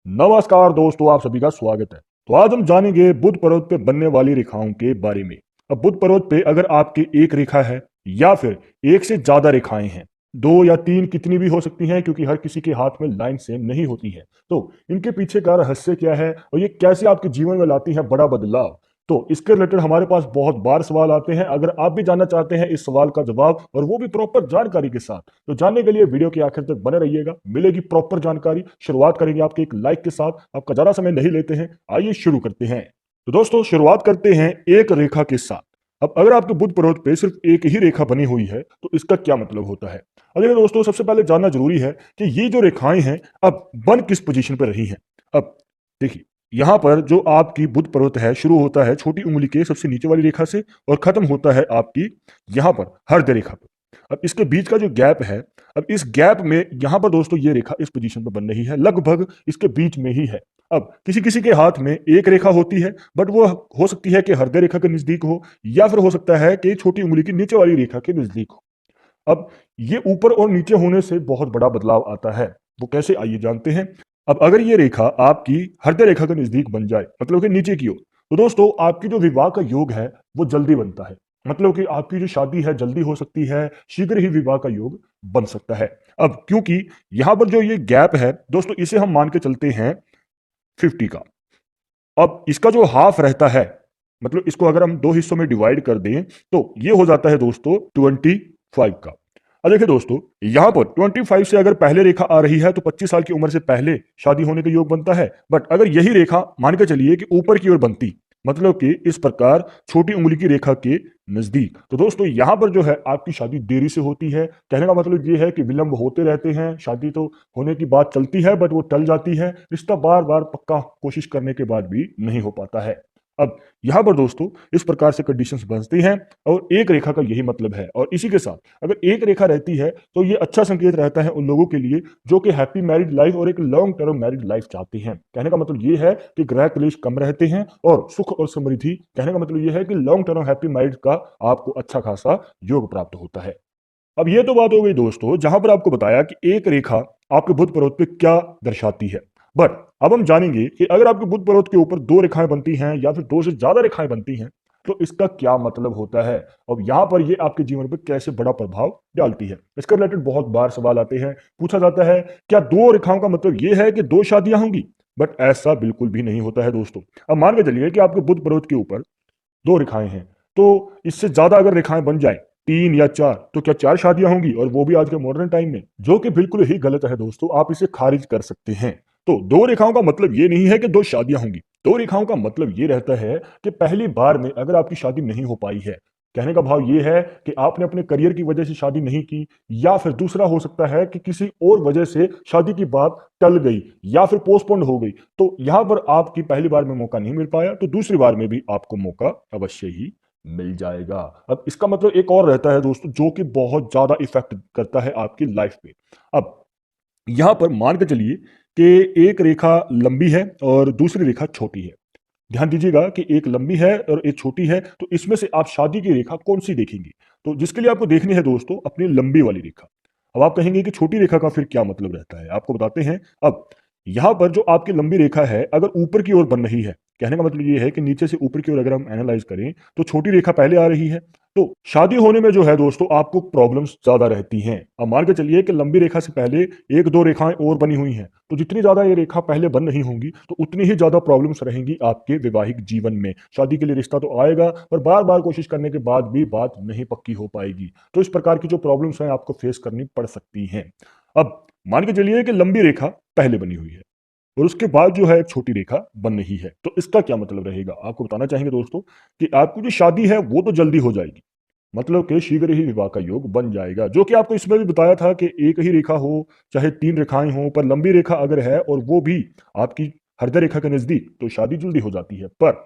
नमस्कार दोस्तों, आप सभी का स्वागत है। तो आज हम जानेंगे बुध पर्वत पे बनने वाली रेखाओं के बारे में। अब बुध पर्वत पे अगर आपकी एक रेखा है या फिर एक से ज्यादा रेखाएं हैं, दो या तीन कितनी भी हो सकती हैं, क्योंकि हर किसी के हाथ में लाइन सेम नहीं होती है। तो इनके पीछे का रहस्य क्या है और ये कैसे आपके जीवन में लाती है बड़ा बदलाव, तो इसके रिलेटेड हमारे पास बहुत बार सवाल आते हैं। अगर आप भी जानना चाहते हैं इस सवाल का जवाब और वो भी प्रॉपर जानकारी के साथ, तो जानने के लिए वीडियो के आखिर तक बने रहिएगा, मिलेगी प्रॉपर जानकारी। शुरुआत करेंगे आपके एक लाइक के साथ। आपका ज्यादा समय नहीं लेते हैं, आइए शुरू करते हैं। तो दोस्तों, शुरुआत करते हैं एक रेखा के साथ। अब अगर आपके बुध पर्वत पे सिर्फ एक ही रेखा बनी हुई है, तो इसका क्या मतलब होता है। अब देखिए दोस्तों, सबसे पहले जानना जरूरी है कि ये जो रेखाएं हैं अब बन किस पोजीशन पर रही हैं। अब देखिए, यहां पर जो आपकी बुध पर्वत है शुरू होता है छोटी उंगली के सबसे नीचे वाली रेखा से और खत्म होता है आपकी यहां पर हृदय रेखा पर। अब इसके बीच का जो गैप है, अब इस गैप में यहां पर दोस्तों ये रेखा इस पोजीशन पर बन रही है, लगभग इसके बीच में ही है। अब किसी किसी के हाथ में एक रेखा होती है, बट वो हो सकती है कि हृदय रेखा के नजदीक हो, या फिर हो सकता है कि छोटी उंगली की नीचे वाली रेखा के नजदीक हो। अब ये ऊपर और नीचे होने से बहुत बड़ा बदलाव आता है। वो कैसे, आइए जानते हैं। अब अगर ये रेखा आपकी हृदय रेखा के नजदीक बन जाए, मतलब कि नीचे की ओर, तो दोस्तों आपकी जो विवाह का योग है वो जल्दी बनता है। मतलब कि आपकी जो शादी है जल्दी हो सकती है, शीघ्र ही विवाह का योग बन सकता है। अब क्योंकि यहां पर जो ये गैप है दोस्तों, इसे हम मान के चलते हैं 50 का। अब इसका जो हाफ रहता है, मतलब इसको अगर हम दो हिस्सों में डिवाइड कर दें, तो ये हो जाता है दोस्तों 25 का। अब देखिए दोस्तों, यहां पर 25 से अगर पहले रेखा आ रही है तो 25 साल की उम्र से पहले शादी होने का योग बनता है। बट अगर यही रेखा मान के चलिए कि ऊपर की ओर बनती, मतलब कि इस प्रकार छोटी उंगली की रेखा के नजदीक, तो दोस्तों यहां पर जो है आपकी शादी देरी से होती है। कहने का मतलब ये है कि विलंब होते रहते हैं। शादी तो होने की बात चलती है, बट वो टल जाती है। रिश्ता बार बार पक्का कोशिश करने के बाद भी नहीं हो पाता है। अब यहां पर दोस्तों इस प्रकार से कंडीशंस बनती हैं, और एक रेखा का यही मतलब है। और इसी के साथ अगर एक रेखा रहती है तो ये अच्छा संकेत रहता है उन लोगों के लिए जो कि हैप्पी मैरिड लाइफ और एक लॉन्ग टर्म मैरिड लाइफ चाहते हैं। कहने का मतलब ये है कि ग्रह क्लेश कम रहते हैं और सुख और समृद्धि, कहने का मतलब ये है कि लॉन्ग टर्म हैप्पी मैरिज का आपको अच्छा खासा योग प्राप्त होता है। अब ये तो बात हो गई दोस्तों जहां पर आपको बताया कि एक रेखा आपके बुध पर्वत पे क्या दर्शाती है। बट अब हम जानेंगे कि अगर आपके बुध पर्वत के ऊपर दो रेखाएं बनती हैं या फिर दो से ज्यादा रेखाएं बनती हैं, तो इसका क्या मतलब होता है। अब यहां पर ये आपके जीवन पर कैसे बड़ा प्रभाव डालती है, इसके रिलेटेड बहुत बार सवाल आते हैं। पूछा जाता है क्या दो रेखाओं का मतलब ये है कि दो शादियां होंगी। बट ऐसा बिल्कुल भी नहीं होता है दोस्तों। अब मान के चलिए कि आपके बुध पर्वत के ऊपर दो रेखाएं हैं, तो इससे ज्यादा अगर रेखाएं बन जाए, तीन या चार, तो क्या चार शादियां होंगी, और वो भी आज के मॉडर्न टाइम में, जो कि बिल्कुल ही गलत है दोस्तों। आप इसे खारिज कर सकते हैं। तो दो रेखाओं का मतलब ये नहीं है कि दो शादियां होंगी। दो रेखाओं का मतलब ये रहता है कि पहली बार में अगर आपकी शादी नहीं हो पाई है, कहने का भाव ये है कि आपने अपने करियर की वजह से शादी नहीं की, या फिर दूसरा हो सकता है कि किसी और वजह से शादी की बात टल गई या फिर पोस्टपोन्ड हो गई, तो यहां पर आपकी पहली बार में मौका नहीं मिल पाया, तो दूसरी बार में भी आपको मौका अवश्य ही मिल जाएगा। अब इसका मतलब एक और रहता है दोस्तों जो कि बहुत ज्यादा इफेक्ट करता है आपकी लाइफ पे। अब यहां पर मान के चलिए कि एक रेखा लंबी है और दूसरी रेखा छोटी है। ध्यान दीजिएगा कि एक लंबी है और एक छोटी है, तो इसमें से आप शादी की रेखा कौन सी देखेंगे। तो जिसके लिए आपको देखनी है दोस्तों अपनी लंबी वाली रेखा। अब आप कहेंगे कि छोटी रेखा का फिर क्या मतलब रहता है, आपको बताते हैं। अब यहां पर जो आपकी लंबी रेखा है अगर ऊपर की ओर बन रही है, कहने का मतलब ये है कि नीचे से ऊपर की ओर अगर हम एनालाइज करें, तो छोटी रेखा पहले आ रही है। तो शादी होने में जो है दोस्तों आपको प्रॉब्लम्स ज्यादा रहती हैं। अब मान के चलिए कि लंबी रेखा से पहले एक दो रेखाएं और बनी हुई हैं, तो जितनी ज्यादा ये रेखा पहले बन रही होंगी, तो उतनी ही ज्यादा प्रॉब्लम्स रहेंगी आपके वैवाहिक जीवन में। शादी के लिए रिश्ता तो आएगा, पर बार बार कोशिश करने के बाद भी बात नहीं पक्की हो पाएगी। तो इस प्रकार की जो प्रॉब्लम्स हैं आपको फेस करनी पड़ सकती हैं। अब मान के चलिए कि लंबी रेखा पहले बनी हुई है और उसके बाद जो है एक छोटी रेखा बन रही है, तो इसका क्या मतलब रहेगा, आपको बताना चाहेंगे दोस्तों कि आपकी जो शादी है वो तो जल्दी हो जाएगी। मतलब कि शीघ्र ही विवाह का योग बन जाएगा, जो कि आपको इसमें भी बताया था कि एक ही रेखा हो चाहे तीन रेखाएं हो, पर लंबी रेखा अगर है और वो भी आपकी हृदय रेखा के नजदीक, तो शादी जल्दी हो जाती है। पर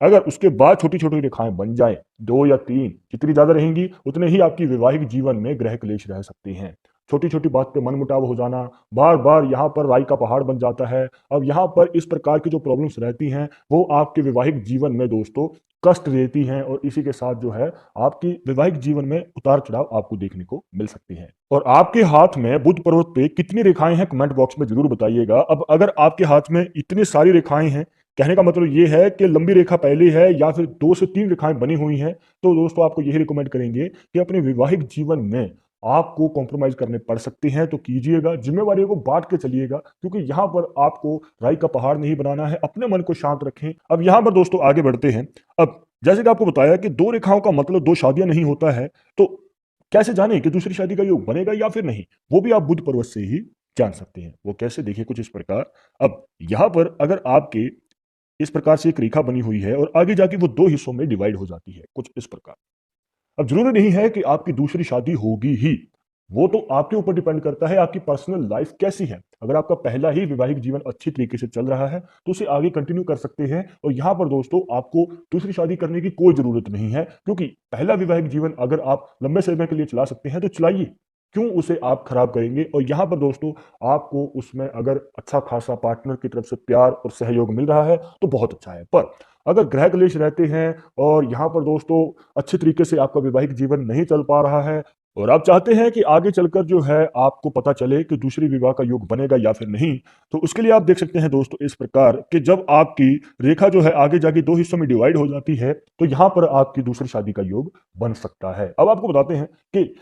अगर उसके बाद छोटी छोटी रेखाएं बन जाए, दो या तीन, जितनी ज्यादा रहेंगी उतने ही आपकी वैवाहिक जीवन में ग्रह क्लेश रह सकते हैं। छोटी छोटी बात पे मनमुटाव हो जाना, बार बार यहाँ पर राई का पहाड़ बन जाता है। अब यहाँ पर इस प्रकार की जो प्रॉब्लम्स रहती हैं वो आपके वैवाहिक जीवन में दोस्तों कष्ट देती हैं, और इसी के साथ जो है आपकी वैवाहिक जीवन में उतार चढ़ाव आपको देखने को मिल सकती है। और आपके हाथ में बुध पर्वत पे कितनी रेखाएं हैं कमेंट बॉक्स में जरूर बताइएगा। अब अगर आपके हाथ में इतनी सारी रेखाएं हैं, कहने का मतलब ये है कि लंबी रेखा पहले है या फिर 2 से 3 रेखाएं बनी हुई हैं, तो दोस्तों आपको यही रिकमेंड करेंगे कि अपने वैवाहिक जीवन में आपको कॉम्प्रोमाइज करने पड़ सकते हैं, तो कीजिएगा, जिम्मेवारियों को बांट के चलिएगा, क्योंकि यहाँ पर आपको राई का पहाड़ नहीं बनाना है। अपने मन को शांत रखें। अब यहाँ पर दोस्तों आगे बढ़ते हैं। अब जैसे कि आपको बताया कि 2 रेखाओं का मतलब 2 शादियां नहीं होता है, तो कैसे जाने कि दूसरी शादी का योग बनेगा या फिर नहीं, वो भी आप बुध पर्वत से ही जान सकते हैं। वो कैसे, देखिए कुछ इस प्रकार। अब यहाँ पर अगर आपके इस प्रकार से एक रेखा बनी हुई है और आगे जाके वो 2 हिस्सों में डिवाइड हो जाती है कुछ इस प्रकार। अब जरूरी नहीं है कि आपकी दूसरी शादी होगी ही, वो तो आपके ऊपर डिपेंड करता है आपकी पर्सनल लाइफ कैसी है। अगर आपका पहला ही वैवाहिक जीवन अच्छी तरीके से चल रहा है तो उसे आगे कंटिन्यू कर सकते हैं, और यहाँ पर दोस्तों आपको दूसरी शादी करने की कोई जरूरत नहीं है, क्योंकि पहला वैवाहिक जीवन अगर आप लंबे समय के लिए चला सकते हैं तो चलाइए, क्यों उसे आप खराब करेंगे। और यहाँ पर दोस्तों आपको उसमें अगर अच्छा खासा पार्टनर की तरफ से प्यार और सहयोग मिल रहा है तो बहुत अच्छा है। पर अगर ग्रह क्लेश रहते हैं और यहाँ पर दोस्तों अच्छे तरीके से आपका वैवाहिक जीवन नहीं चल पा रहा है, और आप चाहते हैं कि आगे चलकर जो है आपको पता चले कि दूसरी विवाह का योग बनेगा या फिर नहीं, तो उसके लिए आप देख सकते हैं दोस्तों इस प्रकार कि जब आपकी रेखा जो है आगे जाके 2 हिस्सों में डिवाइड हो जाती है तो यहाँ पर आपकी दूसरी शादी का योग बन सकता है। अब आपको बताते हैं कि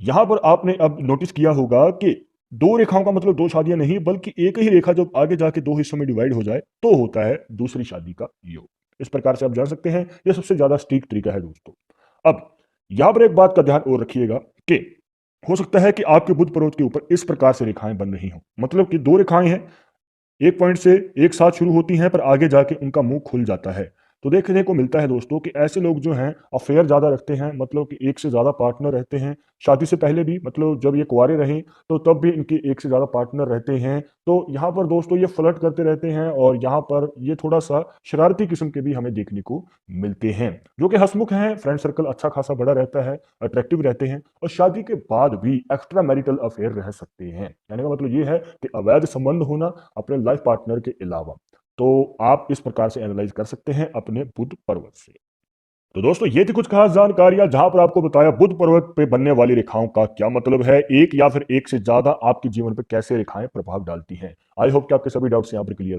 यहां पर आपने अब नोटिस किया होगा कि 2 रेखाओं का मतलब 2 शादियां नहीं, बल्कि एक ही रेखा जब आगे जाके 2 हिस्सों में डिवाइड हो जाए तो होता है दूसरी शादी का योग। इस प्रकार से आप जान सकते हैं, यह सबसे ज्यादा स्टीक तरीका है दोस्तों। अब यहां पर एक बात का ध्यान और रखिएगा कि हो सकता है कि आपके बुध पर्वत के ऊपर इस प्रकार से रेखाएं बन रही हों, मतलब कि 2 रेखाएं हैं, एक पॉइंट से एक साथ शुरू होती हैं पर आगे जाके उनका मुंह खुल जाता है। तो देखने को मिलता है दोस्तों कि ऐसे लोग जो हैं अफेयर ज़्यादा रखते हैं, मतलब कि एक से ज़्यादा पार्टनर रहते हैं। शादी से पहले भी, मतलब जब ये कुंवारे रहें तो तब भी इनके एक से ज़्यादा पार्टनर रहते हैं। तो यहाँ पर दोस्तों ये फ्लर्ट करते रहते हैं, और यहाँ पर ये थोड़ा सा शरारती किस्म के भी हमें देखने को मिलते हैं, जो कि हंसमुख हैं, फ्रेंड सर्कल अच्छा खासा बड़ा रहता है, अट्रैक्टिव रहते हैं, और शादी के बाद भी एक्स्ट्रा मैरिटल अफेयर रह सकते हैं। कहने का मतलब ये है कि अवैध संबंध होना अपने लाइफ पार्टनर के अलावा। तो आप इस प्रकार से एनालाइज कर सकते हैं अपने बुध पर्वत से। तो दोस्तों ये थी कुछ खास जानकारियां जहां पर आपको बताया बुध पर्वत पे बनने वाली रेखाओं का क्या मतलब है, एक या फिर एक से ज्यादा आपके जीवन पर कैसे रेखाएं प्रभाव डालती हैं। आई होप कि आपके सभी डाउट्स यहां पर क्लियर